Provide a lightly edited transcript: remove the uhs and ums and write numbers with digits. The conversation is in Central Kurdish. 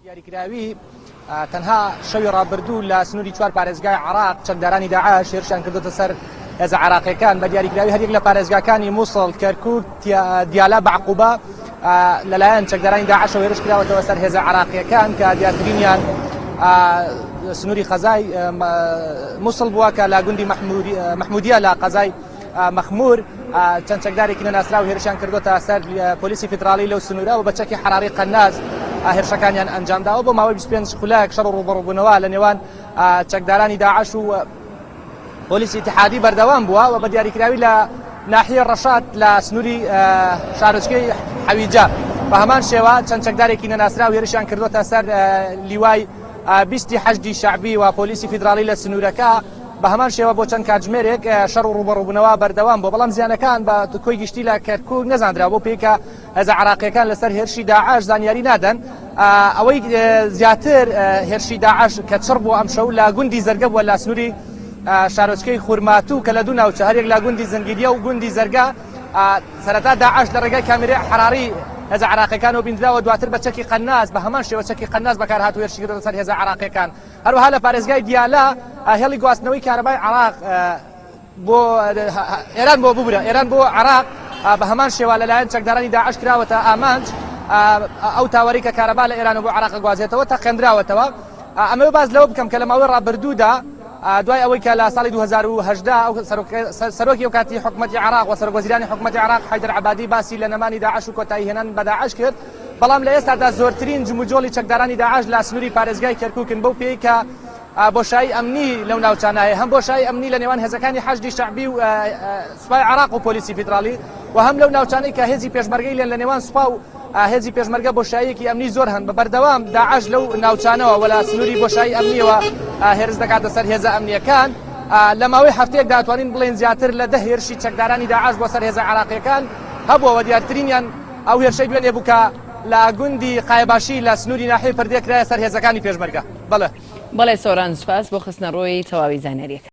دیاریکراوی تەنها شەوی ڕابردوو لە سنووری چوار پارێزگای عراق چەکدارانی داعش هێرشیان کردوتە سەر هێزە عراقیەکان بە دیاریکراوی هەریەک لە پارێزگاکانی مووسڵ، کەرکوک، دیالە، بەعقوبە لەلایەن چەکدارانی داعشەوە هێرش کراوەتەوە سەر هێزە عراقیەکان کە دیارترینیان سنووری خەزای مووسڵ بووە کە لە گوندی مەحمودیە لە قەزای مەخمور چەند چەکدارێکی نەناسراو هێرشیان کردوتە سەر پۆلیسی فیدراڵی لەو سنوورە و بە چەکی حراری قەناز هێرشەکانیان ئەنجامداوە بۆ ماوەی 25 خولەک شەڕ و ڕوبەڕووبوونەوە لە نێوان چەکدارانی داعش و پۆلیسی ئیتیحادی بەردەوام بووە و بە دیاریکراوی لە ناحیە ڕەشاد لە سنووری شارۆچکەی حەویجە بە هەمان شێوە چەند چەکدارێکی نەناسراو هێرشیان کردوتە سەر لیوای 28 شعبی و پۆلیسی فیدراڵی لە سنوورەکە بە هەمان شێوە بۆ چەند کاتژمێرێک شەڕ و ڕوبەڕووبوونەوە بەردەوام بۆ بەڵام زیانەکان بە کۆی گشتی لە کەرکوک نەزانرا بۆ پێیکە هێزە عراقیەکان لەسەر هێرشی داعش زانیاری نادەن ئەوەی زیاتر هێرشی داعش کە چڕ بوو ئەم شەو لە گوندی زەرگە بووە لە سنووری شارۆچکەی خورماتوو کە لە دوو ناوچە هەرێک لە گوندی زەنگیریە و گوندی زەرگە سەرەتا داعش لە ڕێگای کامێرەی حراری هێزە عراقیەکانەوە بیندراوە دواتر بە چەکی قەناز بە هەمان شێوە چەکی قەناز بەکارهاتوو هێرشی کردوتە سەر هێزە عراقیەکان. هەروەها لە پارێزگای دیالە هێڵی گواستنەوەی کارەبای عراق بۆ ئێران بۆ ببرە ئێران بۆ عراق بە هەمان شێوە لەلایەن چەکدارانی داعش کراوەتە ئامانج ئەو تاوەری کە کارەبا لە ئێران بۆ عراق گوازێتەوە تا قێندراوەتەوە. ئەمە باز لەوە بکەم کە لە ماوەی ڕابردوودا دوای ئەوەی کە لە ساڵی 2018 سەرۆکی ئەو کاتی حکومەتی عراق و سەرۆکوەزیرانی حکومەتی عراق حیدەر عەبادی باسی لە نەمانی داعش و کۆتایی هێنان بە داعش کرد، بەڵام لە ئێستادا زۆرترین جموجۆڵی چەکدارانی داعش لە سنووری پارێزگای کەرکوکن بەو پێی کە بۆشایی ئەمنی لەو ناوچانایە، هەم بۆشایی ئەمنی لە نێوان هێزەکانی حەشدی شەعبی و سوپای عراق و پۆلیسی فیدراڵی و هەم لەو ناوچانەی کە هێزی پێشمەرگەی لێن لە نێوان سوپا و هێزی پێشمەرگە بۆشاییەکی ئەمنی زۆر هەن بە بەردەوام داعش لەو ناوچانەوە و لە سنووری بۆشایی ئەمنیەوە هێرش دەکاتە سەر هێزە ئەمنیەکان. لە ماوەی هەفتەیەکدا دەتوانین بڵێن زیاتر لە 10 هێرشی چەکدارانی داعش بۆ سەر هێزە عراقیەکان هەبووەوە، دیارترینیان ئەو هێرشەی دوێنێ بوو کە لە گوندی قایباشی لە سنووری ناحیەی پردێ کرایە سەر هێزەکانی پێشمەرگە. بەڵێ سۆران سوپاس بۆ خستنەڕۆی تەواوی زانیاریەکە.